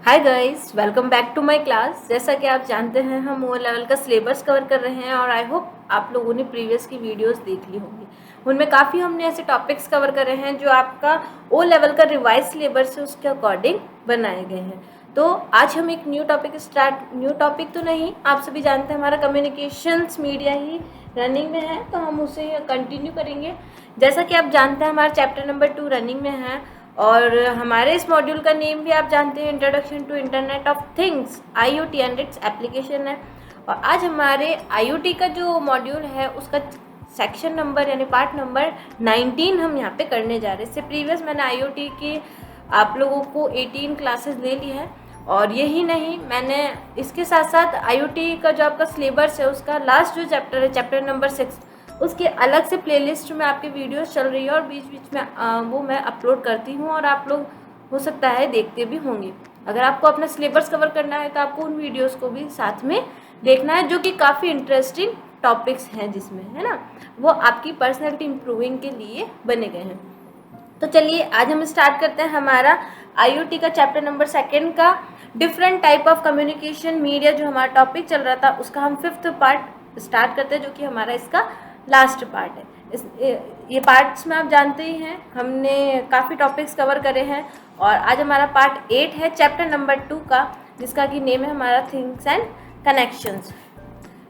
Hi guys, welcome back to my class. जैसा कि आप जानते हैं हम ओ लेवल का सिलेबस कवर कर रहे हैं और आई होप आप लोगों ने प्रीवियस की वीडियोस देख ली होंगी। उनमें काफ़ी हमने ऐसे टॉपिक्स कवर करे हैं जो आपका ओ लेवल का रिवाइज सिलेबस है उसके अकॉर्डिंग बनाए गए हैं। तो आज हम एक न्यू टॉपिक तो नहीं, आप सभी जानते हैं हमारा कम्युनिकेशंस मीडिया ही रनिंग में है, तो हम उसे कंटिन्यू करेंगे। जैसा कि आप जानते हैं हमारा चैप्टर नंबर 2 रनिंग में है और हमारे इस मॉड्यूल का नेम भी आप जानते हैं, introduction to internet of things IoT and its application है। और आज हमारे IoT का जो मॉड्यूल है उसका सेक्शन नंबर यानी पार्ट नंबर 19 हम यहाँ पे करने जा रहे हैं। इससे प्रीवियस मैंने IoT की आप लोगों को 18 क्लासेस ले ली है और यही नहीं, मैंने इसके साथ साथ IoT का जो आपका सिलेबस है उसका लास्ट जो चैप्टर है, चैप्टर नंबर 6, उसके अलग से प्लेलिस्ट में आपके वीडियोस चल रही है और बीच बीच में वो मैं अपलोड करती हूँ और आप लोग हो सकता है देखते भी होंगे। अगर आपको अपना सिलेबस कवर करना है तो आपको उन वीडियोस को भी साथ में देखना है, जो कि काफ़ी इंटरेस्टिंग टॉपिक्स हैं जिसमें, है ना, वो आपकी पर्सनैलिटी इम्प्रूविंग के लिए बने गए हैं। तो चलिए आज हम स्टार्ट करते हैं हमारा IoT का चैप्टर नंबर 2 का different type of communication media. जो हमारा टॉपिक चल रहा था उसका हम 5th पार्ट स्टार्ट करते हैं, जो कि हमारा इसका लास्ट पार्ट है। ये पार्ट्स में आप जानते ही हैं हमने काफ़ी टॉपिक्स कवर करे हैं और आज हमारा पार्ट 8 है चैप्टर नंबर 2 का, जिसका कि नेम है हमारा things and connections.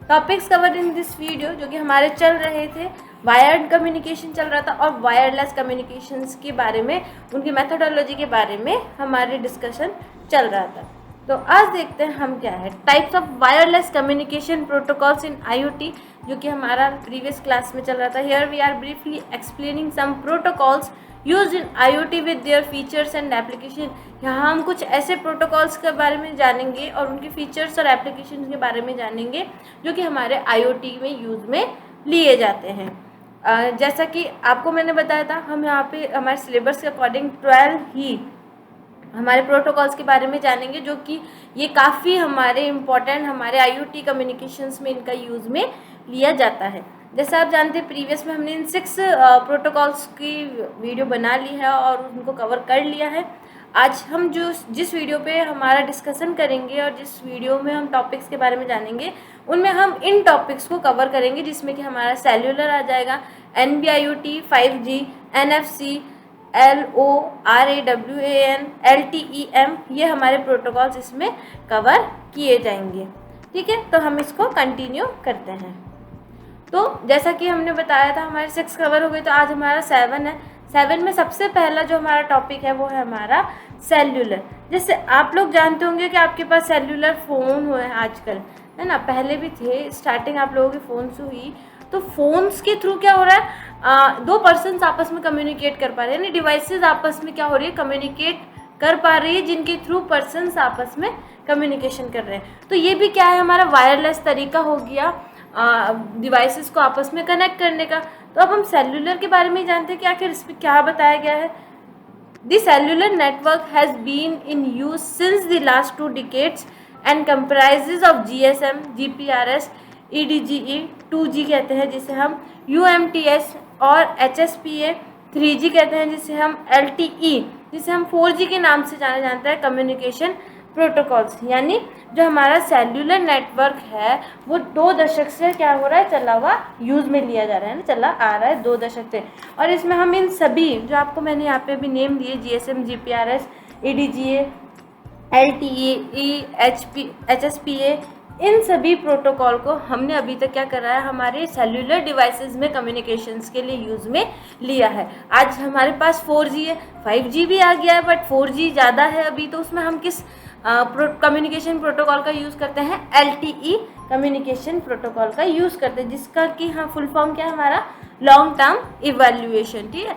Topics cover in this video जो कि हमारे चल रहे थे, वायर्ड कम्युनिकेशन चल रहा था और वायरलेस कम्युनिकेशंस के बारे में, उनकी मेथोडोलॉजी के बारे में हमारी डिस्कशन चल रहा था। तो आज देखते हैं हम क्या है types of wireless communication protocols in IoT, जो कि हमारा प्रीवियस क्लास में चल रहा था। Here we are briefly explaining some protocols used in IoT with their features and application. यहाँ हम कुछ ऐसे प्रोटोकॉल्स के बारे में जानेंगे और उनके फीचर्स और एप्लीकेशन के बारे में जानेंगे जो कि हमारे IoT में यूज़ में लिए जाते हैं। जैसा कि आपको मैंने बताया था, हम यहाँ पे हमारे सिलेबस के अकॉर्डिंग 12 ही हमारे प्रोटोकॉल्स के बारे में जानेंगे, जो कि ये काफ़ी हमारे इम्पोर्टेंट हमारे IoT कम्युनिकेशंस में इनका यूज़ में लिया जाता है। जैसे आप जानते हैं प्रीवियस में हमने इन 6 प्रोटोकॉल्स की वीडियो बना ली है और उनको कवर कर लिया है। आज हम जिस वीडियो पे हमारा डिस्कशन करेंगे और जिस वीडियो में हम टॉपिक्स के बारे में जानेंगे, उनमें हम इन टॉपिक्स को कवर करेंगे, जिसमें कि हमारा सेल्यूलर आ जाएगा, NB-IoT, 5G, NFC, LoRaWAN, LTE-M, ये हमारे प्रोटोकॉल्स इसमें कवर किए जाएंगे। ठीक है, तो हम इसको कंटिन्यू करते हैं। तो जैसा कि हमने बताया था हमारे 6 कवर हो गए, तो आज हमारा 7 है। 7 में सबसे पहला जो हमारा टॉपिक है वो है हमारा सेल्यूलर। जैसे आप लोग जानते होंगे कि आपके पास सेल्यूलर फ़ोन हुए हैं आजकल, है ना, पहले भी थे, स्टार्टिंग आप लोगों की फ़ोन से हुई। तो फ़ोन्स के थ्रू क्या हो रहा है, 2 पर्सन्स आपस में कम्युनिकेट कर पा रहे हैं, यानी डिवाइसेस आपस में क्या हो रही है, कम्युनिकेट कर पा रही है, जिनके थ्रू पर्सन्स आपस में कम्युनिकेशन कर रहे हैं। तो ये भी क्या है, हमारा वायरलेस तरीका हो गया डिवाइसेस को आपस में कनेक्ट करने का। तो अब हम सेल्यूलर के बारे में जानते हैं कि आखिर इस पर क्या बताया गया है। The cellular network has been in use since the last 2 decades and comprises of GSM, GPRS, EDGE, 2G कहते हैं जिसे हम, UMTS और HSPA, 3G कहते हैं जिसे हम, LTE जिसे हम 4G के नाम से जाना जाता है, कम्युनिकेशन प्रोटोकॉल्स। यानी जो हमारा सेल्यूलर नेटवर्क है वो 2 दशक से क्या हो रहा है, चला हुआ यूज़ में लिया जा रहा है, चला आ रहा है 2 दशक से। और इसमें हम इन सभी जो आपको मैंने यहाँ पे भी नेम दिए, GSM, GPRS, EDGA, LTE, HSPA, इन सभी प्रोटोकॉल को हमने अभी तक क्या करा है, हमारे सेल्यूलर डिवाइसेस में कम्युनिकेशंस के लिए यूज़ में लिया है। आज हमारे पास 4G है, 5G भी आ गया है, बट 4G ज़्यादा है अभी, तो उसमें हम किस कम्युनिकेशन प्रोटोकॉल का यूज़ करते हैं, LTE कम्युनिकेशन प्रोटोकॉल का यूज़ करते हैं, जिसका कि हाँ फुल फॉर्म क्या है हमारा, लॉन्ग टर्म इवैल्यूएशन। ठीक है,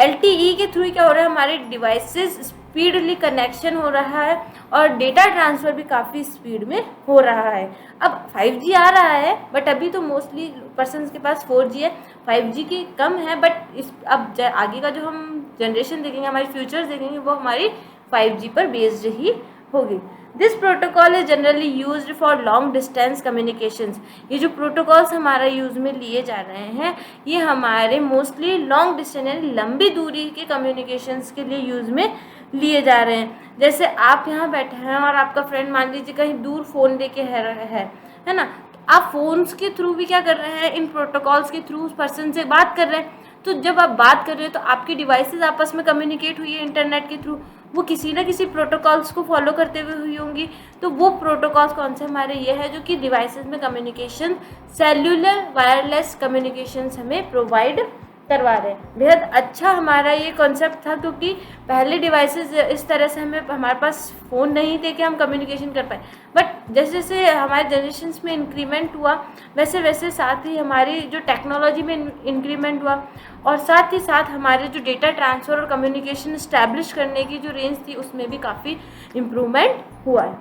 LTE के थ्रू क्या हो रहा है, हमारे डिवाइसेस स्पीडली कनेक्शन हो रहा है और डेटा ट्रांसफ़र भी काफ़ी स्पीड में हो रहा है। अब 5G आ रहा है, बट अभी तो मोस्टली पर्सन्स के पास 4G है, 5G की कम है, बट इस अब आगे का जो हम जनरेशन देखेंगे, हमारी फ्यूचर्स देखेंगे, वो हमारी 5G पर बेस्ड ही होगी। This protocol is generally used for long distance communications. ये जो प्रोटोकॉल्स हमारा यूज़ में लिए जा रहे हैं, ये हमारे मोस्टली लॉन्ग डिस्टेंस यानी लंबी दूरी के कम्युनिकेशंस के लिए यूज़ में लिए जा रहे हैं। जैसे आप यहाँ बैठे हैं और आपका फ्रेंड मान लीजिए कहीं दूर फ़ोन लेके है ना, आप फ़ोन्स के थ्रू भी क्या कर रहे हैं, इन प्रोटोकॉल्स के थ्रू उस पर्सन से बात कर रहे हैं। तो जब आप बात कर रहे हो तो आपकी डिवाइसेस आपस में कम्युनिकेट हुई है इंटरनेट के थ्रू, वो किसी ना किसी प्रोटोकॉल्स को फॉलो करते हुए हुई होंगी। तो वो प्रोटोकॉल्स कौन से हमारे ये है जो कि डिवाइसेस में कम्युनिकेशन, सेल्यूलर वायरलेस कम्युनिकेशन हमें प्रोवाइड करवा रहे हैं। बेहद अच्छा हमारा ये कॉन्सेप्ट था, क्योंकि पहले डिवाइसेस इस तरह से हमारे पास फ़ोन नहीं थे कि हम कम्युनिकेशन कर पाए। बट जैसे जैसे हमारे जनरेशन्स में इंक्रीमेंट हुआ, वैसे वैसे साथ ही हमारी जो टेक्नोलॉजी में इंक्रीमेंट हुआ, और साथ ही साथ हमारे जो डेटा ट्रांसफ़र और कम्युनिकेशन इस्टेब्लिश करने की जो रेंज थी उसमें भी काफ़ी इम्प्रूवमेंट हुआ है।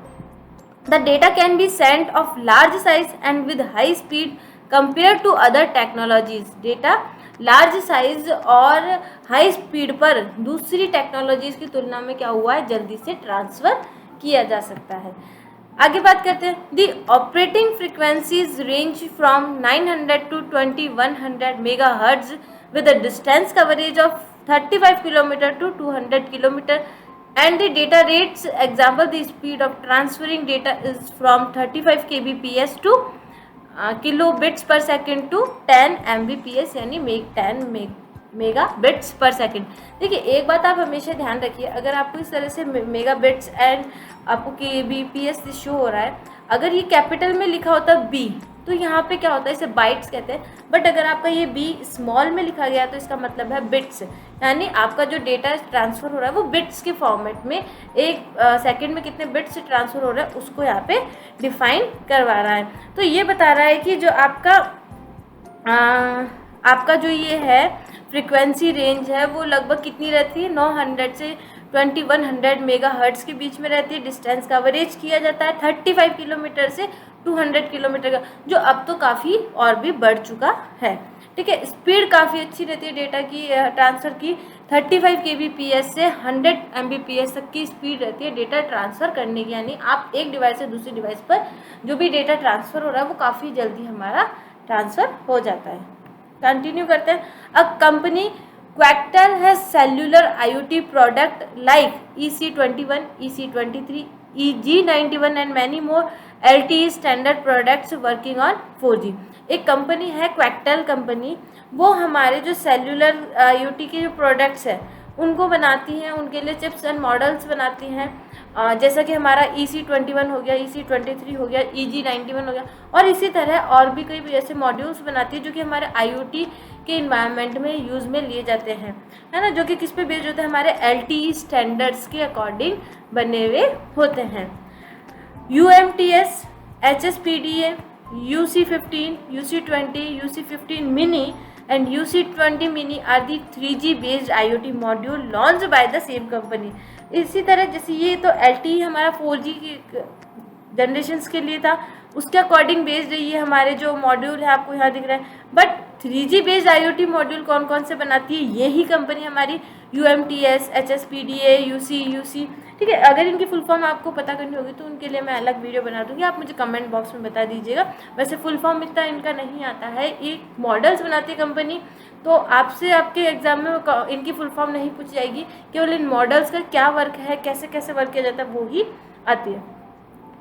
The data can be sent of large size and with high speed compare to other technologies. Data large size और हाई स्पीड पर दूसरी टेक्नोलॉजीज की तुलना में क्या हुआ है, जल्दी से ट्रांसफ़र किया जा सकता है। आगे बात करते हैं। The operating frequencies range from 900 to 2100 megahertz with a distance coverage of 35 km to 200 km, and the data rates, example the speed of transferring data is from 35 kbps to kilobits per second to 10 mbps यानी 10 megabits पर second. देखिए एक बात आप हमेशा ध्यान रखिए, अगर आपको इस तरह से मेगाबिट्स एंड आपको kbps शो हो रहा है, अगर ये कैपिटल में लिखा होता बी तो यहाँ पे क्या होता है, इसे बाइट्स कहते हैं। बट अगर आपका ये बी स्मॉल में लिखा गया तो इसका मतलब है बिट्स, यानी आपका जो डेटा ट्रांसफ़र हो रहा है वो बिट्स के फॉर्मेट में एक सेकंड में कितने बिट्स ट्रांसफ़र हो रहा है उसको यहाँ पे डिफाइन करवा रहा है। तो ये बता रहा है कि जो आपका जो ये है फ्रिक्वेंसी रेंज है वो लगभग कितनी रहती है, 900 से 2100 मेगाहर्ट्ज के बीच में रहती है। डिस्टेंस कवरेज किया जाता है 35 किलोमीटर से 200 किलोमीटर का, जो अब तो काफ़ी और भी बढ़ चुका है। ठीक है, स्पीड काफ़ी अच्छी रहती है डेटा की ट्रांसफ़र की, 35 kbps से 100 mbps तक की स्पीड रहती है डेटा ट्रांसफ़र करने की, यानी आप एक डिवाइस से दूसरी डिवाइस पर जो भी डेटा ट्रांसफ़र हो रहा है वो काफ़ी जल्दी हमारा ट्रांसफ़र हो जाता है। कंटिन्यू करते हैं। A company Quectel has cellular IoT product like EC21, EC23, EG91 and many more LTE standard products working on 4G। एक कंपनी है Quectel कंपनी, वो हमारे जो सेल्यूलर IoT के जो प्रोडक्ट्स हैं उनको बनाती हैं, उनके लिए चिप्स एंड मॉडल्स बनाती हैं। जैसा कि हमारा EC21 हो गया, EC23 हो गया, EG91 हो गया, और इसी तरह और भी कई ऐसे मॉड्यूल्स बनाती है जो कि हमारे IoT के इन्वायरमेंट में यूज़ में लिए जाते हैं, है ना, जो कि किस पे बेस्ड होते हैं, हमारे LTE स्टैंडर्ड्स के अकॉर्डिंग बने हुए होते हैं। UMTS, HSPDA, UC15, UC20, UC15 mini and UC20 mini are the 3G based IoT module launched by the same company। इसी तरह जैसे ये तो LTE हमारा 4G की जनरेशन्स के लिए था, उसके अकॉर्डिंग बेस्ड ये हमारे जो मॉड्यूल है आपको यहाँ दिख रहा है। But 3G based IoT module कौन कौन से बनाती है, यही कंपनी हमारी UMTS, HSPDA, UC। ठीक है, अगर इनकी फुल फॉर्म आपको पता करनी होगी तो उनके लिए मैं अलग वीडियो बना दूँगी, आप मुझे कमेंट बॉक्स में बता दीजिएगा। वैसे फुल फॉर्म इतना इनका नहीं आता है, ये मॉडल्स बनाती है कंपनी, तो आपसे आपके एग्जाम में इनकी फुल फॉर्म नहीं पूछी जाएगी, केवल इन मॉडल्स का क्या वर्क है, कैसे कैसे वर्क किया जाता है वो ही आती है।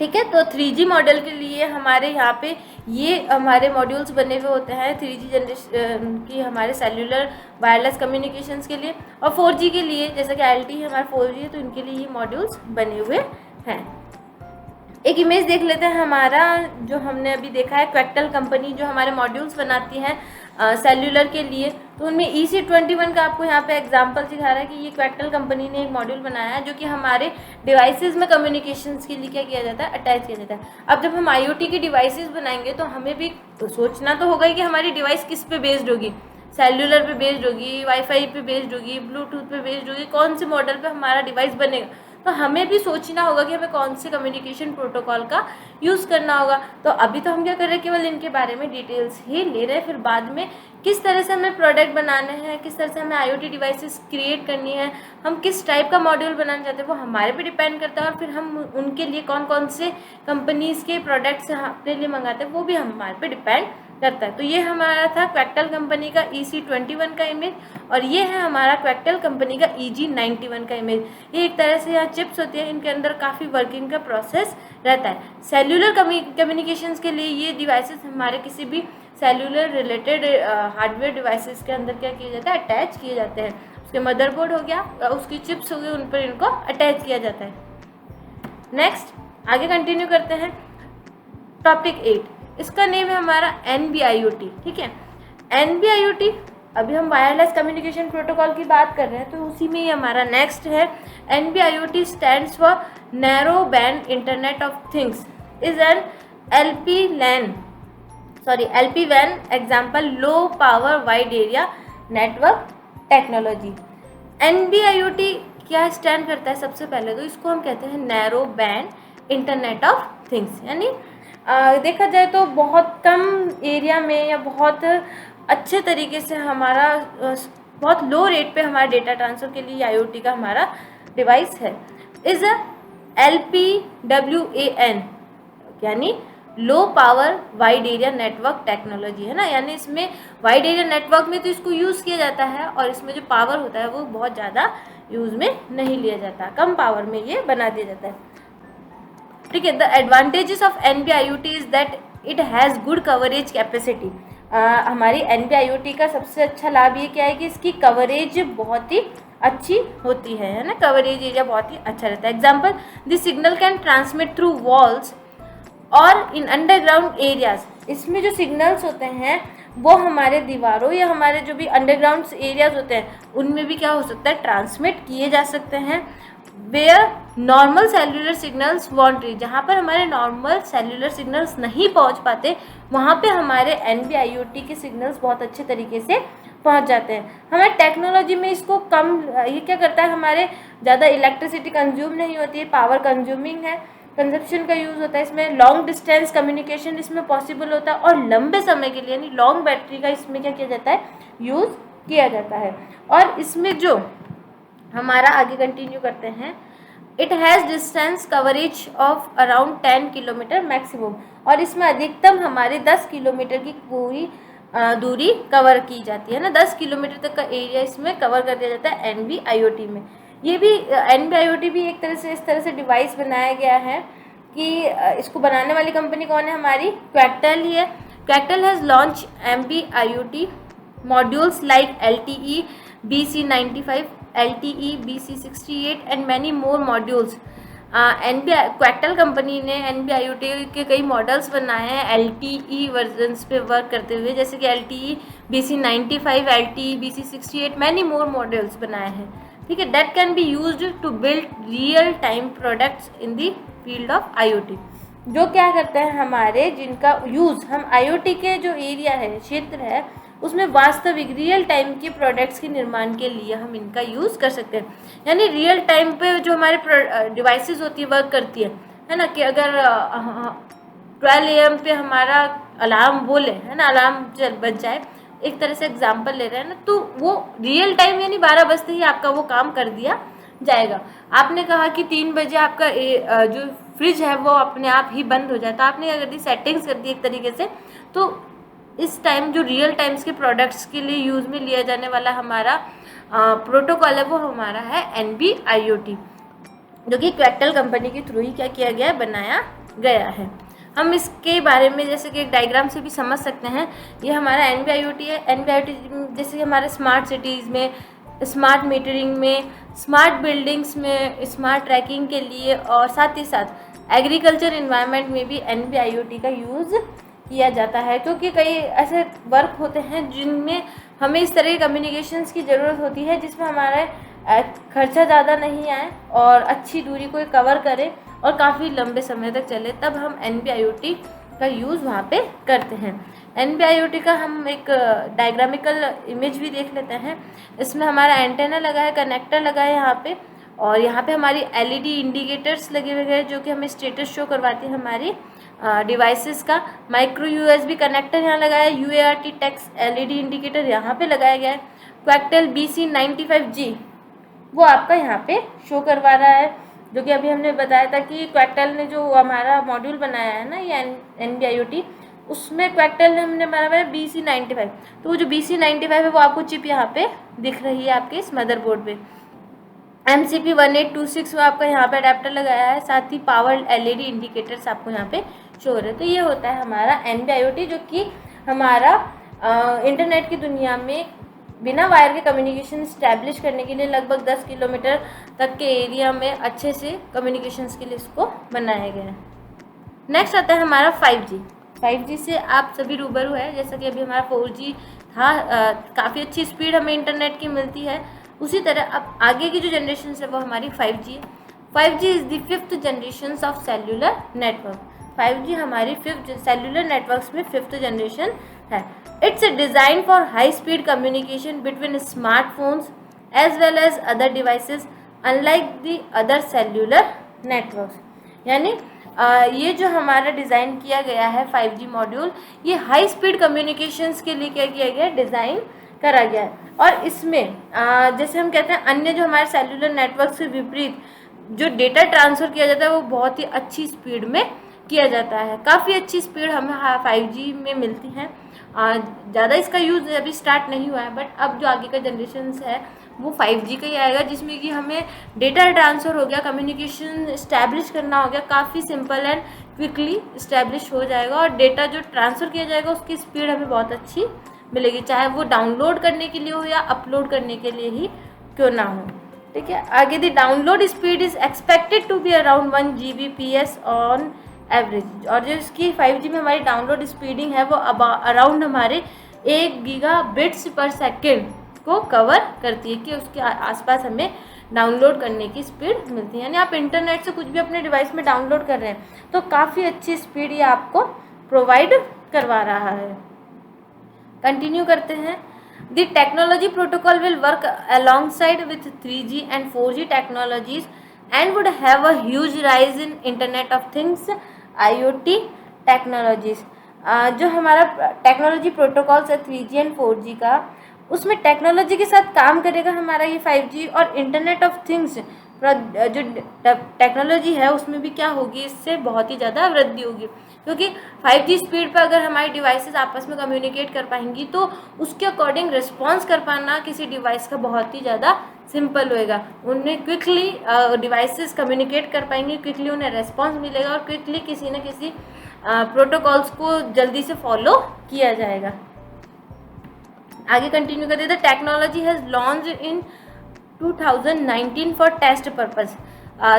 ठीक है, तो 3G मॉडल के लिए हमारे यहाँ पे ये हमारे मॉड्यूल्स बने हुए होते हैं 3G जनरेशन की हमारे सेल्यूलर वायरलेस कम्युनिकेशंस के लिए, और 4G के लिए जैसा कि LTE हमारा 4G है तो इनके लिए ये मॉड्यूल्स बने हुए हैं। एक इमेज देख लेते हैं हमारा जो हमने अभी देखा है, क्वेक्टल कंपनी जो हमारे मॉड्यूल्स बनाती हैं सेल्यूलर के लिए, तो उनमें EC21 का आपको यहाँ पे एग्जांपल दिखा रहा है कि ये क्वेक्टल कंपनी ने एक मॉड्यूल बनाया है जो कि हमारे डिवाइसेस में कम्युनिकेशंस के लिए क्या किया जाता है, अटैच किया जाता है। अब जब हम IoT की डिवाइसेस बनाएंगे तो हमें भी तो सोचना तो होगा कि हमारी डिवाइस किस पे बेस्ड होगी, सेल्यूलर पे बेस्ड होगी, वाईफाई पे बेस्ड होगी, ब्लूटूथ पे बेस्ड होगी, कौन से मॉडल पे हमारा डिवाइस बनेगा। तो हमें भी सोचना होगा कि हमें कौन से कम्युनिकेशन प्रोटोकॉल का यूज़ करना होगा। तो अभी तो हम क्या कर रहे हैं, केवल इनके बारे में डिटेल्स ही ले रहे हैं, फिर बाद में किस तरह से हमें प्रोडक्ट बनाने हैं, किस तरह से हमें IoT डिवाइसेस क्रिएट करनी है, हम किस टाइप का मॉड्यूल बनाना चाहते हैं वो हमारे पे डिपेंड करता है, और फिर हम उनके लिए कौन कौन से कंपनीज़ के प्रोडक्ट्स अपने लिए मंगाते हैं वो भी हमारे पे डिपेंड करता है। तो ये हमारा था क्वेक्टल कंपनी का EC21 का इमेज, और ये है हमारा क्वेक्टल कंपनी का EG91 का इमेज। ये एक तरह से यहाँ चिप्स होती है, इनके अंदर काफ़ी वर्किंग का प्रोसेस रहता है। सेल्यूलर कम्युनिकेशंस के लिए ये डिवाइसेस हमारे किसी भी सेल्यूलर रिलेटेड हार्डवेयर डिवाइसेस के अंदर क्या किया जाता है, अटैच किए जाते हैं। उसके मदरबोर्ड हो गया, उसकी चिप्स हो गई, उन पर इनको अटैच किया जाता है। नेक्स्ट आगे कंटिन्यू करते हैं। टॉपिक 8, इसका नेम है हमारा NB-IoT। ठीक है, NB-IoT, अभी हम वायरलेस कम्युनिकेशन प्रोटोकॉल की बात कर रहे हैं, तो उसी में ही हमारा नेक्स्ट है। NB-IoT stands for narrow band internet of things, is an LPWAN example, low power wide area network technology. NB-IoT क्या स्टैंड करता है? सबसे पहले तो इसको हम कहते हैं narrow band internet of things, यानी देखा जाए तो बहुत कम एरिया में या बहुत अच्छे तरीके से हमारा बहुत लो रेट पे हमारा डेटा ट्रांसफ़र के लिए IoT का हमारा डिवाइस है। इज़ अ LPWAN, यानी low power wide area network technology है ना, यानी इसमें वाइड एरिया नेटवर्क में तो इसको यूज़ किया जाता है, और इसमें जो पावर होता है वो बहुत ज़्यादा यूज़ में नहीं लिया जाता, कम पावर में ये बना दिया जाता है। ठीक है, the advantages of NB-IoT is that it has good coverage capacity. हमारी NB-IoT का सबसे अच्छा लाभ ये क्या है कि इसकी कवरेज बहुत ही अच्छी होती है ना, कवरेज एरिया बहुत ही अच्छा रहता है। Example, the signal can transmit through walls और इन अंडरग्राउंड एरियाज। इसमें जो सिग्नल्स होते हैं वो हमारे दीवारों या हमारे जो भी अंडरग्राउंड एरियाज होते हैं उनमें भी क्या हो सकता है, ट्रांसमिट किए जा सकते हैं। Where normal cellular signals won't reach, जहाँ पर हमारे नॉर्मल सेल्यूलर सिग्नल्स नहीं पहुँच पाते, वहाँ पे हमारे NB-IoT के सिग्नल्स बहुत अच्छे तरीके से पहुँच जाते हैं। हमारे टेक्नोलॉजी में इसको कम, ये क्या करता है, हमारे ज़्यादा इलेक्ट्रिसिटी कंज्यूम नहीं होती है, पावर कंज्यूमिंग है, कंजप्शन का यूज़ होता है इसमें, लॉन्ग डिस्टेंस कम्युनिकेशन इसमें पॉसिबल होता है, और लंबे समय के लिए यानी लॉन्ग बैटरी का इसमें क्या किया जाता है, यूज़ किया जाता है। और इसमें जो हमारा आगे कंटिन्यू करते हैं, it has distance coverage of around 10 kilometre maximum, और इसमें अधिकतम हमारे 10 किलोमीटर की पूरी दूरी कवर की जाती है ना, 10 किलोमीटर तक का एरिया इसमें कवर कर दिया जाता है NB-IoT में। ये भी NB-IoT भी एक तरह से इस तरह से डिवाइस बनाया गया है कि इसको बनाने वाली कंपनी कौन है, हमारी क्वेक्टल ही है। Quectel has launch NB-IoT modules like LTE BC95, LTE BC68 and many more modules. Quectel company ने NB-IoT के कई मॉडल्स बनाए हैं LTE वर्जन्स पे वर्क करते हुए, जैसे कि LTE BC95, LTE BC68, many more models बनाए हैं। ठीक है, that can be used to build real time products in the field of IoT, जो क्या करते हैं हमारे, जिनका यूज़ हम IoT के जो एरिया है, क्षेत्र है, उसमें वास्तविक रियल टाइम के प्रोडक्ट्स के निर्माण के लिए हम इनका यूज़ कर सकते हैं। यानी रियल टाइम पे जो हमारे डिवाइसेस होती है वर्क करती है ना, कि अगर 12 AM पे हमारा अलार्म बोले, है ना, अलार्म बज जाए, एक तरह से एग्जांपल ले रहे हैं ना, तो वो रियल टाइम यानी 12 बजते ही आपका वो काम कर दिया जाएगा। आपने कहा कि 3 बजे आपका जो फ्रिज है वो अपने आप ही बंद हो जाए, तो आपने क्या कर दी, सेटिंग्स कर दी एक तरीके से। तो इस टाइम जो रियल टाइम्स के प्रोडक्ट्स के लिए यूज़ में लिया जाने वाला हमारा प्रोटोकॉल है वो हमारा है NB-IoT, जो कि क्वेक्टल कंपनी के थ्रू ही क्या किया गया है, बनाया गया है। हम इसके बारे में जैसे कि एक डायग्राम से भी समझ सकते हैं। ये हमारा NB-IoT है। NB-IoT जैसे कि हमारे स्मार्ट सिटीज़ में, स्मार्ट मीटरिंग में, स्मार्ट बिल्डिंग्स में, स्मार्ट ट्रैकिंग के लिए, और साथ ही साथ एग्रीकल्चर इन्वायरमेंट में भी NB-IoT का यूज़ किया जाता है, क्योंकि कई ऐसे वर्क होते हैं जिनमें हमें इस तरह की कम्युनिकेशंस की ज़रूरत होती है जिसमें हमारा खर्चा ज़्यादा नहीं आए और अच्छी दूरी को कवर करे और काफ़ी लंबे समय तक चले, तब हम NB-IoT का यूज़ वहाँ पे करते हैं। NB-IoT का हम एक डायग्रामिकल इमेज भी देख लेते हैं। इसमें हमारा एंटेना लगा है, कनेक्टर लगा है यहाँ पे, और यहाँ पे हमारी LED इंडिकेटर्स लगे हुए हैं जो कि हमें स्टेटस शो करवाती है हमारी डिवाइसेस का। माइक्रो USB कनेक्टर यहाँ लगा है, UART टेक्स्ट LED इंडिकेटर यहाँ पे लगाया गया है। क्वेक्टल BC95G वो आपका यहाँ पे शो करवा रहा है, जो कि अभी हमने बताया था कि क्वेक्टल ने जो हमारा मॉड्यूल बनाया है ना, ये NB-IoT, उसमें क्वेक्टेल ने हमने मारा है BC95। तो वो जो BC95 है वो आपको चिप यहाँ पे दिख रही है आपके इस मदरबोर्ड पे। MCP1826 में आपका यहाँ पे अडेप्टर लगाया है, साथ ही पावर LED इंडिकेटर्स आपको यहाँ पे शो हो रहे हैं। तो ये होता है हमारा NB-IoT, जो कि हमारा इंटरनेट की दुनिया में बिना वायर के कम्युनिकेशन इस्टेब्लिश करने के लिए लगभग 10 किलोमीटर तक के एरिया में अच्छे से कम्युनिकेशंस के लिए इसको बनाया गया है। नेक्स्ट आता है हमारा 5G। 5G से आप सभी रूबरू है, जैसा कि अभी हमारा 4G था, काफ़ी अच्छी स्पीड हमें इंटरनेट की मिलती है। उसी तरह अब आगे की जो जनरेशन है वो हमारी 5G है। 5G is the 5th generation of cellular network. 5G हमारी 5th सेल्यूलर नेटवर्क्स में 5th जनरेशन है। It's design for high speed communication between smartphones as well as other devices unlike the other cellular networks. यानी ये जो हमारा design किया गया है 5G मॉड्यूल, ये हाई स्पीड कम्युनिकेशंस के लिए क्या किया गया है, डिज़ाइन करा गया है। और इसमें जैसे हम कहते हैं अन्य जो हमारे सेल्यूलर नेटवर्क से विपरीत जो डेटा ट्रांसफ़र किया जाता है वो बहुत ही अच्छी स्पीड में किया जाता है। काफ़ी अच्छी स्पीड हमें 5G में मिलती है। ज़्यादा इसका यूज़ अभी स्टार्ट नहीं हुआ है, बट अब जो आगे का जनरेशन है वो 5G का ही आएगा, जिसमें कि हमें डेटा ट्रांसफ़र हो गया, कम्युनिकेशन इस्टेब्लिश करना हो गया, काफ़ी सिंपल एंड क्विकली इस्टेब्लिश हो जाएगा। और डेटा जो ट्रांसफ़र किया जाएगा उसकी स्पीड हमें बहुत अच्छी मिलेगी, चाहे वो डाउनलोड करने के लिए हो या अपलोड करने के लिए ही क्यों ना हो। ठीक है, आगे the download speed is expected to be around 1 Gbps on average. और जो इसकी 5G में हमारी डाउनलोड स्पीडिंग है वो अराउंड हमारे 1 गीगाबिट्स पर सेकेंड को कवर करती है, कि उसके आसपास हमें डाउनलोड करने की स्पीड मिलती है। यानी आप इंटरनेट से कुछ भी अपने डिवाइस में डाउनलोड कर रहे हैं तो काफ़ी अच्छी स्पीड ये आपको प्रोवाइड करवा रहा है। कंटिन्यू करते हैं। The technology protocol will work alongside with 3G and 4G technologies and would have a huge rise in Internet of Things IoT technologies. जो हमारा टेक्नोलॉजी प्रोटोकॉल्स है 3G एंड 4G का, उसमें टेक्नोलॉजी के साथ काम करेगा हमारा ये 5G। और इंटरनेट ऑफ थिंग्स जो टेक्नोलॉजी है उसमें भी क्या होगी, इससे बहुत ही ज़्यादा वृद्धि होगी, क्योंकि 5G स्पीड पर अगर हमारी डिवाइसेस आपस में कम्युनिकेट कर पाएंगी तो उसके अकॉर्डिंग रिस्पॉन्स कर पाना किसी डिवाइस का बहुत ही ज़्यादा सिंपल होएगा। उन्हें क्विकली डिवाइसेस कम्युनिकेट कर पाएंगे, क्विकली उन्हें रेस्पॉन्स मिलेगा और क्विकली किसी न किसी प्रोटोकॉल्स को जल्दी से फॉलो किया जाएगा। आगे कंटिन्यू करते थे। Technology has launch in 2019 for test purpose.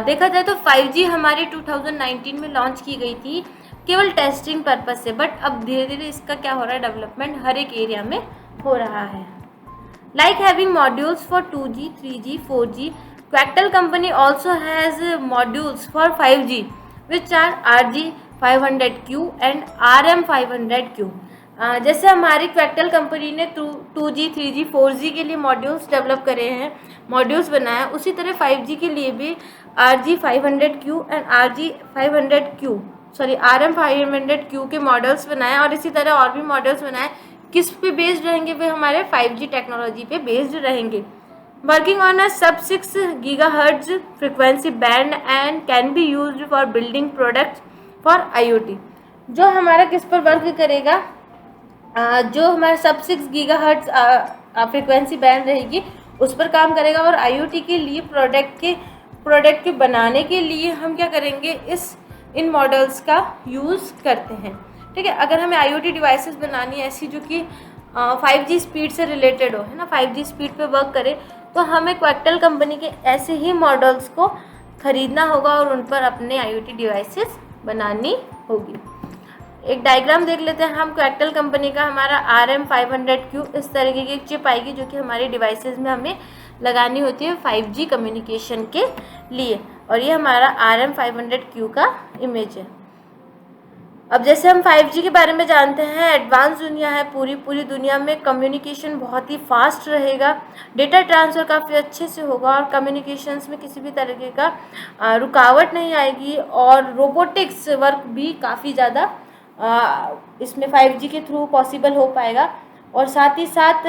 देखा जाए तो 5G हमारी 2019 में लॉन्च की गई थी केवल टेस्टिंग पर्पस से, बट अब धीरे धीरे इसका क्या हो रहा है, डेवलपमेंट हर एक एरिया में हो रहा है। Like having modules for 2G, 3G, 4G, Quectel company also has modules for 5G which are RG500Q and RM500Q। जैसे हमारी क्वेक्टल कंपनी ने 2G, 3G, 4G के लिए मॉड्यूल्स डेवलप करे हैं, मॉड्यूल्स बनाया, उसी तरह 5G के लिए भी RG500Q एंड RM500Q के मॉडल्स बनाए और इसी तरह और भी मॉडल्स बनाए। किस पे बेस्ड रहेंगे, वे हमारे 5G टेक्नोलॉजी पे बेस्ड रहेंगे। वर्किंग ऑन अ सब 6 GHz frequency band and can be used for building products for IoT। जो हमारा किस पर वर्क करेगा, जो हमारा सब 6 GHz फ्रिक्वेंसी बैंड रहेगी उस पर काम करेगा। और IoT के लिए प्रोडक्ट के बनाने के लिए हम क्या करेंगे, इन मॉडल्स का यूज़ करते हैं। ठीक है, अगर हमें IoT डिवाइसेस बनानी है ऐसी जो कि 5G स्पीड से रिलेटेड हो, है ना, 5G स्पीड पे वर्क करे, तो हमें क्वेक्टल कंपनी के ऐसे ही मॉडल्स को ख़रीदना होगा और उन पर अपने IoT डिवाइसेस बनानी होगी। एक डायग्राम देख लेते हैं हम क्वेक्टल कंपनी का। हमारा RM500Q इस तरीके की एक चिप आएगी जो कि हमारी डिवाइसेस में हमें लगानी होती है 5G कम्युनिकेशन के लिए, और ये हमारा RM500Q का इमेज है। अब जैसे हम 5G के बारे में जानते हैं, एडवांस दुनिया है, पूरी दुनिया में कम्युनिकेशन बहुत ही फास्ट रहेगा, डेटा ट्रांसफ़र काफ़ी अच्छे से होगा और कम्युनिकेशंस में किसी भी तरीके का रुकावट नहीं आएगी। और रोबोटिक्स वर्क भी काफ़ी ज़्यादा इसमें 5G के थ्रू पॉसिबल हो पाएगा। और साथ ही साथ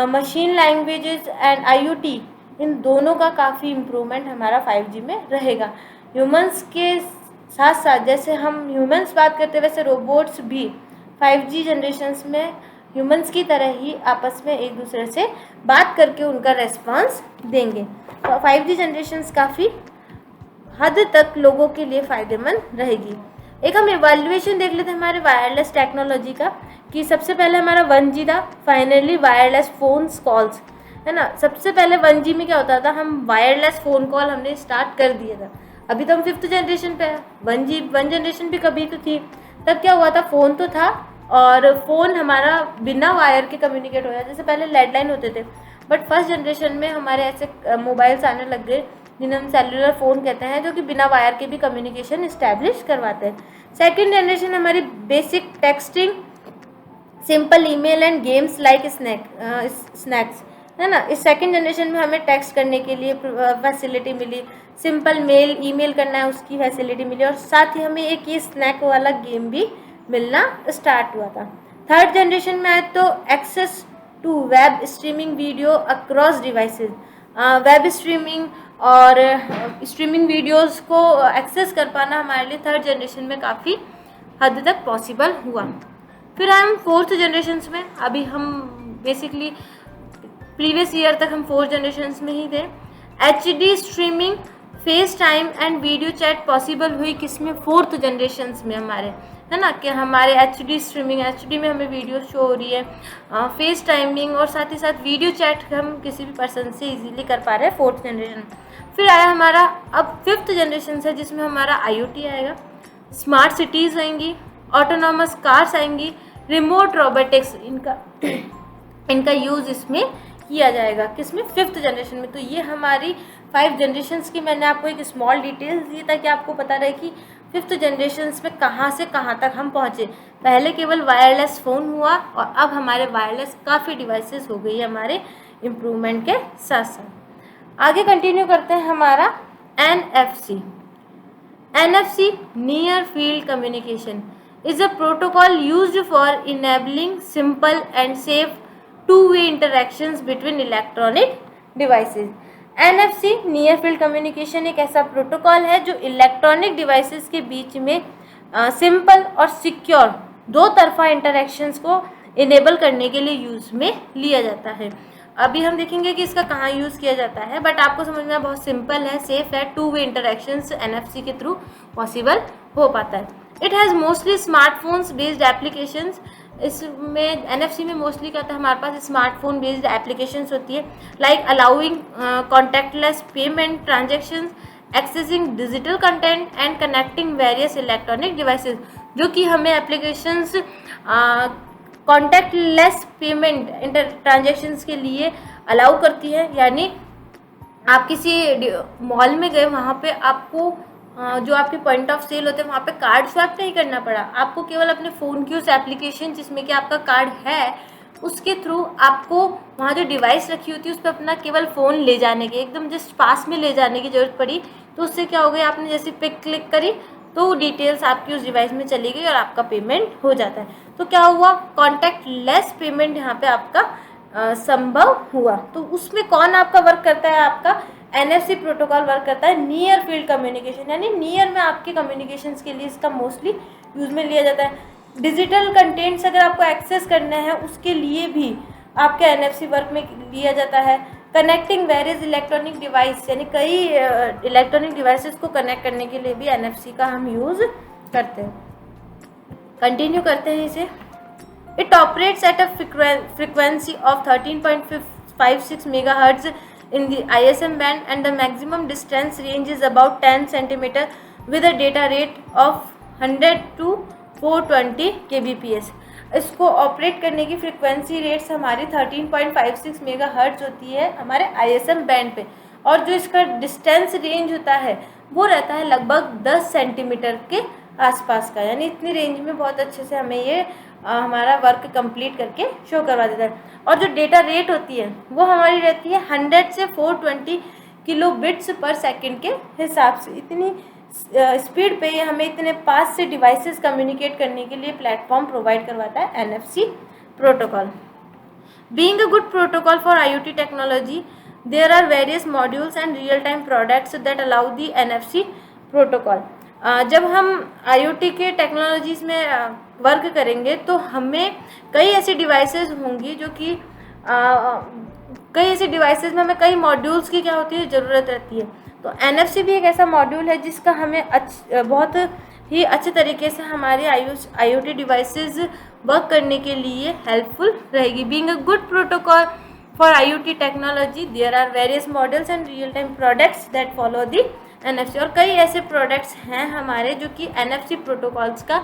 मशीन लैंग्वेजेस एंड IoT, इन दोनों का काफ़ी इम्प्रूवमेंट हमारा 5G में रहेगा। ह्यूमंस के साथ साथ, जैसे हम ह्यूमंस बात करते हैं वैसे रोबोट्स भी 5G जनरेशन्स में ह्यूमंस की तरह ही आपस में एक दूसरे से बात करके उनका रेस्पॉन्स देंगे। तो 5G जनरेशन्स काफ़ी हद तक लोगों के लिए फ़ायदेमंद रहेगी। एक हम इवैल्यूएशन देख लेते हैं हमारे वायरलेस टेक्नोलॉजी का, कि सबसे पहले हमारा 1G था, फाइनली वायरलेस फ़ोन्स कॉल्स, है ना। सबसे पहले 1G में क्या होता था, हम वायरलेस फ़ोन कॉल हमने स्टार्ट कर दिया था। अभी तो हम 5th जनरेशन पे है, 1 जनरेशन भी कभी तो थी। तब क्या हुआ था, फ़ोन तो था और फ़ोन हमारा बिना वायर के कम्युनिकेट हो जाता। जैसे पहले लैंडलाइन होते थे, बट फर्स्ट जनरेशन में हमारे ऐसे मोबाइल्स आने लग गए जिन्हें हम सेलुलर फ़ोन कहते हैं, जो कि बिना वायर के भी कम्युनिकेशन इस्टेब्लिश करवाते हैं। सेकेंड जनरेशन हमारी basic texting, simple email and games like snacks, है ना। इस सेकेंड जनरेशन में हमें टेक्स्ट करने के लिए फैसिलिटी मिली, सिंपल मेल ईमेल करना है उसकी फैसिलिटी मिली, और साथ ही हमें एक ये स्नैक वाला गेम भी मिलना स्टार्ट हुआ था। थर्ड जनरेशन में आए तो access to web streaming video across devices, web streaming और स्ट्रीमिंग वीडियोस को एक्सेस कर पाना हमारे लिए थर्ड जनरेशन में काफ़ी हद तक पॉसिबल हुआ। फिर हम फोर्थ जनरेशन्स में, अभी हम बेसिकली प्रीवियस ईयर तक हम फोर्थ जनरेशन्स में ही थे। HD streaming, face time and video chat possible हुई किसमें, फोर्थ जनरेशन्स में हमारे, है ना, कि हमारे HD स्ट्रीमिंग, HD में हमें वीडियो शो हो रही है, फेस टाइमिंग और साथ ही साथ वीडियो चैट हम किसी भी पर्सन से इजीली कर पा रहे हैं फोर्थ जनरेशन। फिर आया हमारा अब फिफ्थ जनरेशन है, जिसमें हमारा IoT आएगा, स्मार्ट सिटीज़ आएंगी, ऑटोनॉमस कार्स आएंगी, रिमोट रोबोटिक्स, इनका यूज़ इसमें किया जाएगा, किसमें, फिफ्थ जनरेशन में। तो ये हमारी 5 जनरेशन्स की मैंने आपको एक स्मॉल डिटेल्स दी ताकि आपको पता रहे कि फिफ्थ जनरेशन्स में कहाँ से कहाँ तक हम पहुँचे। पहले केवल वायरलेस फ़ोन हुआ और अब हमारे वायरलेस काफ़ी डिवाइसेस हो गई है हमारे इम्प्रूवमेंट के साथ साथ। आगे कंटिन्यू करते हैं हमारा NFC। NFC, near field communication, is a protocol used for enabling simple and safe two-way interactions between electronic devices. NFC, near field communication, एक ऐसा प्रोटोकॉल है जो इलेक्ट्रॉनिक डिवाइसेस के बीच में सिंपल और सिक्योर दो तरफा इंटरेक्शंस को इनेबल करने के लिए यूज़ में लिया जाता है। अभी हम देखेंगे कि इसका कहाँ यूज़ किया जाता है, बट आपको समझना बहुत सिंपल है, सेफ है, टू वे इंटरेक्शंस NFC के थ्रू पॉसिबल हो पाता है। It has mostly smartphones based applications, इसमें NFC में मोस्टली क्या होता है, हमारे पास स्मार्टफोन बेस्ड एप्लीकेशंस होती है, like allowing contactless payment transactions, accessing digital content and connecting various electronic devices, जो कि हमें एप्लीकेशंस कॉन्टैक्टलेस पेमेंट ट्रांजेक्शन्स के लिए अलाउ करती है। यानी आप किसी मॉल में गए, वहाँ पे आपको जो आपके पॉइंट ऑफ सेल होते हैं वहाँ पे कार्ड स्वैप नहीं करना पड़ा, आपको केवल अपने फ़ोन की उस एप्लीकेशन जिसमें कि आपका कार्ड है उसके थ्रू आपको वहाँ जो डिवाइस रखी होती है उस पर अपना केवल फ़ोन ले जाने के, एकदम जस्ट पास में ले जाने की ज़रूरत पड़ी। तो उससे क्या हो गया, आपने जैसे पे क्लिक करी तो डिटेल्स आपकी उस डिवाइस में चली गई और आपका पेमेंट हो जाता है। तो क्या हुआ, कॉन्टैक्टलेस पेमेंट यहाँ पे आपका संभव हुआ। तो उसमें कौन आपका वर्क करता है, आपका NFC प्रोटोकॉल वर्क करता है, नियर फील्ड कम्युनिकेशन, यानी नियर में आपके कम्युनिकेशंस के लिए इसका मोस्टली यूज़ में लिया जाता है। डिजिटल कंटेंट्स अगर आपको एक्सेस करना है उसके लिए भी आपके NFC वर्क में लिया जाता है। कनेक्टिंग वेरियस इलेक्ट्रॉनिक डिवाइस, यानी कई इलेक्ट्रॉनिक डिवाइसेस को कनेक्ट करने के लिए भी NFC का हम यूज़ करते हैं। कंटिन्यू करते हैं इसे। It operates at a frequency of 13.56 MHz in the ISM band and the maximum distance range is about 10 cm with a data rate of 100 to 420 kbps। इसको ऑपरेट करने की फ्रिक्वेंसी रेट्स हमारी 13.56 MHz होती है हमारे ISM बैंड पे, और जो इसका डिस्टेंस रेंज होता है वो रहता है लगभग 10 सेंटीमीटर के आसपास का। यानी इतनी रेंज में बहुत अच्छे से हमें ये हमारा वर्क कंप्लीट करके शो करवा देता है। और जो डेटा रेट होती है वो हमारी रहती है 100 से 420 किलोबिट्स पर सेकंड के हिसाब से। इतनी स्पीड पे ये हमें इतने पास से डिवाइसेस कम्युनिकेट करने के लिए प्लेटफॉर्म प्रोवाइड करवाता है NFC protocol. Being a good protocol for IoT technology, there are various modules and real time products that allow the NFC protocol. जब हम IoT के टेक्नोलॉजीज़ में वर्क करेंगे तो हमें कई ऐसी डिवाइसेस होंगी जो कि कई ऐसे डिवाइसेस में हमें कई मॉड्यूल्स की क्या होती है ज़रूरत रहती है। तो NFC भी एक ऐसा मॉड्यूल है जिसका हमें बहुत ही अच्छे तरीके से हमारे IoT डिवाइसेस वर्क करने के लिए हेल्पफुल रहेगी। Being a good protocol for IoT technology there are various models and real time products that follow the NFC, और कई ऐसे प्रोडक्ट्स हैं हमारे जो कि NFC प्रोटोकॉल्स का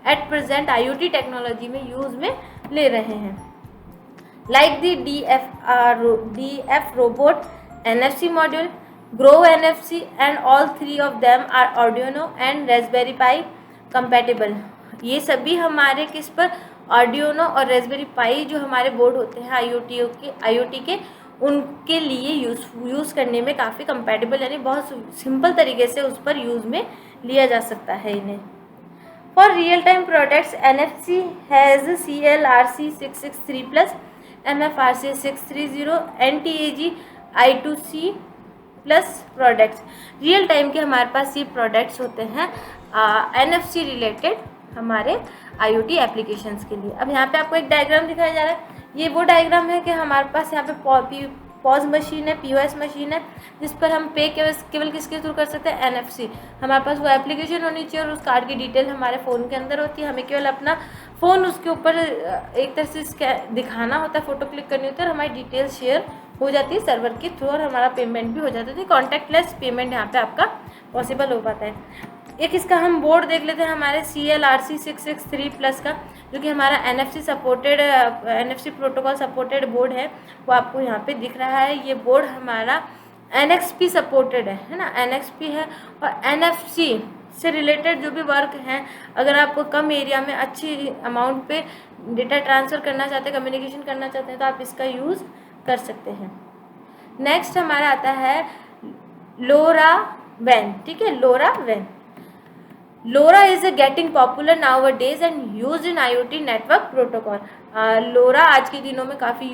एट प्रेजेंट IoT टेक्नोलॉजी में यूज़ में ले रहे हैं। Like the DF robot NFC module, Grow NFC, and all three of them are Arduino and Raspberry Pi compatible। ये सभी हमारे किस पर, Arduino और Raspberry Pi जो हमारे बोर्ड होते हैं IoT के उनके लिए यूज़ करने में काफ़ी कंपैटिबल, यानी बहुत सिंपल तरीके से उस पर यूज़ में लिया जा सकता है इन्हें। For real time products NFC has CLRC 663+, MFRC 630, NTAG I2C plus products. Real time के हमारे पास ये प्रोडक्ट्स होते हैं NFC रिलेटेड हमारे IoT एप्लीकेशंस के लिए। अब यहाँ पे आपको एक डायग्राम दिखाया जा रहा है। ये वो डायग्राम है कि हमारे पास यहाँ पे पॉज मशीन है, POS मशीन है, जिस पर हम पे केवल किसके थ्रू कर सकते हैं, NFC। हमारे पास वो एप्लीकेशन होनी चाहिए और उस कार्ड की डिटेल हमारे फ़ोन के अंदर होती है। हमें केवल अपना फ़ोन उसके ऊपर एक तरह से दिखाना होता है, फ़ोटो क्लिक करनी होती है और हमारी डिटेल शेयर हो जाती है सर्वर के थ्रू और हमारा पेमेंट भी हो जाता है। कॉन्टैक्टलेस पेमेंट यहाँ पे आपका पॉसिबल हो पाता है। एक इसका हम बोर्ड देख लेते हैं हमारे CLRC 663+ का, जो कि हमारा NFC प्रोटोकॉल सपोर्टेड बोर्ड है, वो आपको यहाँ पे दिख रहा है। ये बोर्ड हमारा NXP सपोर्टेड है ना, NXP है। और NFC से रिलेटेड जो भी वर्क हैं, अगर आप कम एरिया में अच्छी अमाउंट पे डेटा ट्रांसफ़र करना चाहते हैं, कम्युनिकेशन करना चाहते हैं, तो आप इसका यूज़ कर सकते हैं। नेक्स्ट हमारा आता है LoRaWAN। ठीक है, LoRaWAN। LoRa is getting popular nowadays and used in IoT network protocol। LoRa आज के दिनों में काफ़ी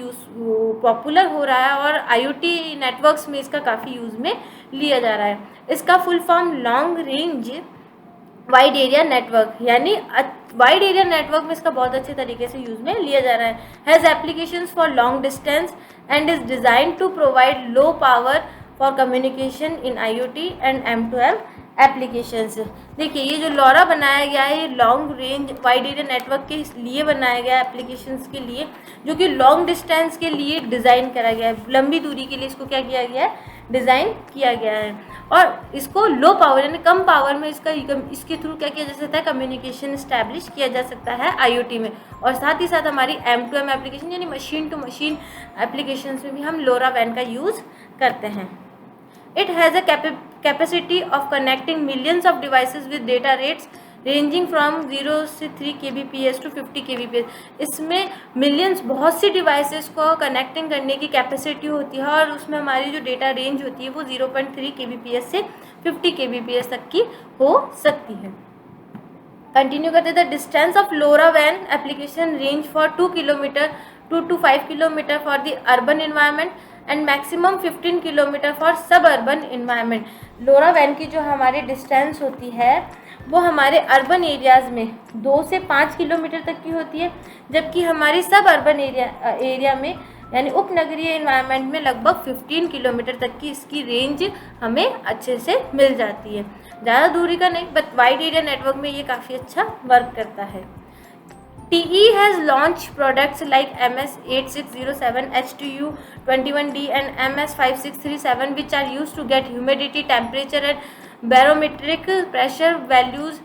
पॉपुलर हो रहा है और IoT नेटवर्क्स में इसका काफ़ी यूज़ में लिया जा रहा है। इसका full form long range wide area network, यानी वाइड एरिया नेटवर्क में इसका बहुत अच्छे तरीके से यूज़ में लिया जा रहा है। Has applications for long distance and is design to provide low power for communication in IoT and M2M applications. देखिए, ये जो LoRa बनाया गया है, ये long range wide area network के लिए बनाया गया है, एप्लीकेशंस के लिए, जो कि लॉन्ग डिस्टेंस के लिए डिज़ाइन करा गया है। लंबी दूरी के लिए इसको क्या किया गया है, डिज़ाइन किया गया है। और इसको लो पावर यानी कम पावर में इसके थ्रू क्या किया जा सकता है, कम्युनिकेशन इस्टेब्लिश किया जा सकता है IoT में। और साथ ही साथ हमारी M2M एप्लीकेशन यानी मशीन टू मशीन एप्लीकेशंस में भी हम LoRaWAN का यूज़ करते हैं। It has a capacity of connecting millions of devices with data rates ranging from 0 से 3 kbps to 50 kbps। इसमें मिलियंस बहुत सी डिवाइसेस को कनेक्टिंग करने की कैपेसिटी होती है और उसमें हमारी जो डेटा रेंज होती है वो 0.3 kbps से 50 kbps तक की हो सकती है। कंटिन्यू करते the distance of LoRaWAN application range for 2 kilometre to 5 kilometre for the urban environment and maximum 15 kilometre for सब अर्बन इन्वायरमेंट। LoRaWAN की जो हमारी डिस्टेंस होती है वो हमारे अर्बन एरियाज़ में 2 से 5 किलोमीटर तक की होती है, जबकि हमारी सब अर्बन एरिया में यानी उपनगरीय इन्वायरमेंट में लगभग 15 किलोमीटर तक की इसकी रेंज हमें अच्छे से मिल जाती है। ज़्यादा दूरी का नहीं, बट वाइड एरिया नेटवर्क में ये काफ़ी अच्छा वर्क करता है। TE has launched products like MS8607, HTU21D and MS5637, which are used to get humidity, temperature and barometric pressure values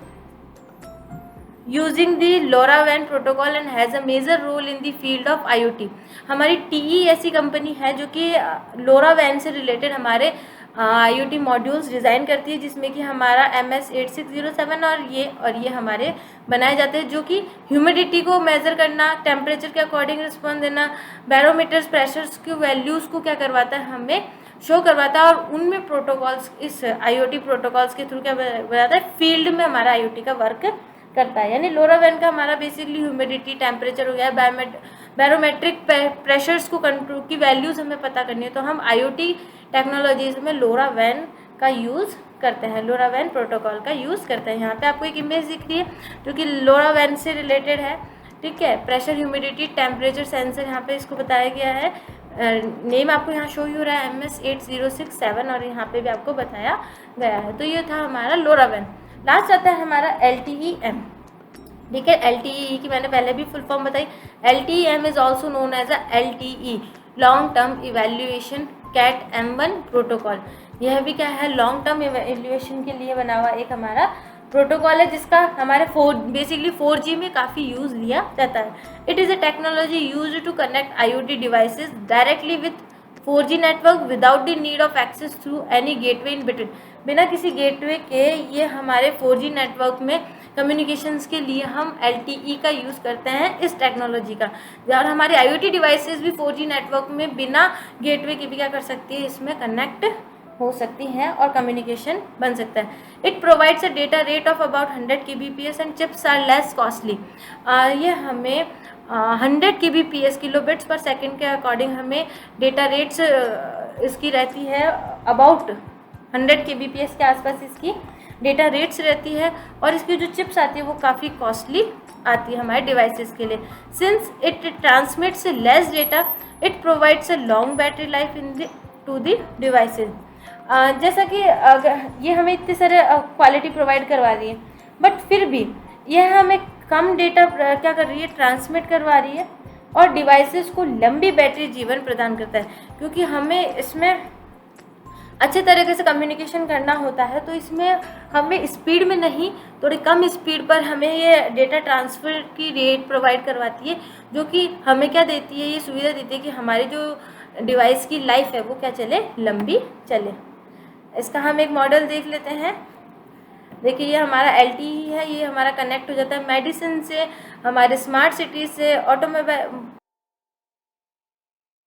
using the LoRaWAN protocol and has a major role in the field of IoT। हमारी TE ऐसी company है जो कि LoRaWAN से related हमारे IoT modules design करती है, जिसमें कि हमारा MS8607 और ये हमारे बनाए जाते हैं, जो कि ह्यूमिडिटी को मेज़र करना, टेम्परेचर के अकॉर्डिंग रिस्पॉन्स देना, बैरोमीटर्स प्रेशर्स की वैल्यूज़ को क्या करवाता है, हमें शो करवाता है। और उनमें प्रोटोकॉल्स इस IoT प्रोटोकॉल्स के थ्रू क्या बताता है, फील्ड में हमारा IoT का वर्क करता है। यानी LoRaWAN का हमारा बेसिकली ह्यूमिडिटी, टेम्परेचर हो गया, बैरोमेट्रिक प्रेशर्स को कंट्रोल की वैल्यूज़ हमें पता करनी है, तो हम IoT टेक्नोलॉजीज़ में LoRaWAN का यूज़ करते हैं, लोरावैन प्रोटोकॉल का यूज़ करते हैं। यहाँ पे आपको एक इमेज दिख रही है जो कि लोरावैन से रिलेटेड है, ठीक है। प्रेशर, ह्यूमिडिटी, टेम्परेचर सेंसर यहाँ पे इसको बताया गया है। नेम आपको यहाँ शो ही हो रहा है MS-8067 और यहाँ पे भी आपको बताया गया है। तो ये था हमारा लोरावैन। लास्ट आता है हमारा LTE-M, ठीक है। LTE की मैंने पहले भी फुल फॉर्म बताई। LTE-M is also known as LTE, long term evaluation cat M1 protocol. यह भी क्या है, लॉन्ग टर्म इवेल्युएशन के लिए बना हुआ एक हमारा प्रोटोकॉल है, जिसका हमारे बेसिकली 4G में काफ़ी यूज़ लिया जाता है। It is a technology use to connect IoT devices directly with 4G network without the need of access through any gateway in between. बिना किसी गेटवे के ये हमारे 4G नेटवर्क में कम्युनिकेशंस के लिए हम LTE का यूज़ करते हैं, इस टेक्नोलॉजी का। और हमारे IoT डिवाइसेस भी 4G नेटवर्क में बिना गेटवे के भी क्या कर सकती है, इसमें कनेक्ट हो सकती हैं और कम्युनिकेशन बन सकता है। It provides a data rate of about 100 kbps and chips are less costly. ये हमें 100 kbps किलोबिट्स पर सेकेंड के अकॉर्डिंग हमें डेटा रेट्स इसकी रहती है, अबाउट 100 kbps के आसपास इसकी डेटा रेट्स रहती है। और इसकी जो चिप्स आती है वो काफ़ी कॉस्टली आती है हमारे डिवाइसेस के लिए। Since it transmits less data, it provides a long battery life to the devices. जैसा कि अगर ये हमें इतने सारे क्वालिटी प्रोवाइड करवा रही है, बट फिर भी यह हमें कम डेटा क्या कर रही है, ट्रांसमिट करवा रही है और डिवाइसेस को लंबी बैटरी जीवन प्रदान करता है। क्योंकि हमें इसमें अच्छे तरीके से कम्युनिकेशन करना होता है, तो इसमें हमें स्पीड में नहीं, थोड़ी कम स्पीड पर हमें ये डेटा ट्रांसफ़र की रेट प्रोवाइड करवाती है, जो कि हमें क्या देती है, ये सुविधा देती है कि हमारी जो डिवाइस की लाइफ है वो क्या चले, लंबी चले। इसका हम एक मॉडल देख लेते हैं। देखिए ये हमारा LTE है, ये हमारा कनेक्ट हो जाता है मेडिसिन से, हमारे स्मार्ट सिटी से,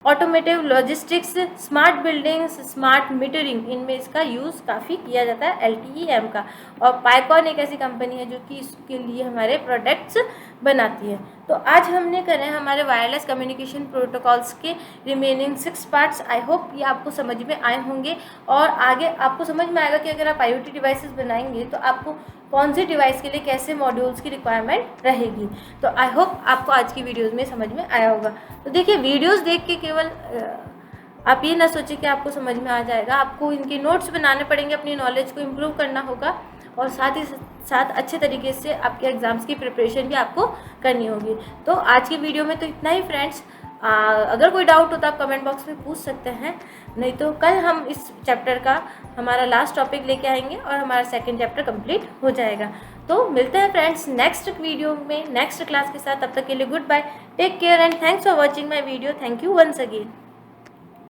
automotive logistics, smart buildings, smart metering, इनमें इसका यूज़ काफ़ी किया जाता है LTE-M का। और पाइकॉन एक ऐसी कंपनी है जो कि इसके लिए हमारे प्रोडक्ट्स बनाती है। तो आज हमने करे हमारे वायरलेस कम्युनिकेशन प्रोटोकॉल्स के रिमेनिंग 6 पार्ट्स। आई होप ये आपको समझ में आए होंगे और आगे आपको समझ में आएगा कि अगर आप IoT डिवाइसेस बनाएंगे तो आपको कौन सी डिवाइस के लिए कैसे मॉड्यूल्स की रिक्वायरमेंट रहेगी। तो आई होप आपको आज की वीडियोस में समझ में आया होगा। तो देखिए वीडियोस देख के केवल आप ये ना सोचें कि आपको समझ में आ जाएगा, आपको इनके नोट्स बनाने पड़ेंगे, अपनी नॉलेज को इम्प्रूव करना होगा और साथ ही साथ अच्छे तरीके से आपके एग्ज़ाम्स की प्रिपरेशन भी आपको करनी होगी। तो आज की वीडियो में तो इतना ही फ्रेंड्स। अगर कोई डाउट हो तो आप कमेंट बॉक्स में पूछ सकते हैं, नहीं तो कल हम इस चैप्टर का हमारा लास्ट टॉपिक लेके आएंगे और हमारा सेकंड चैप्टर कंप्लीट हो जाएगा। तो मिलते हैं फ्रेंड्स नेक्स्ट वीडियो में, नेक्स्ट क्लास के साथ। तब तक के लिए good bye, take care and thanks for watching my video. Thank you once again.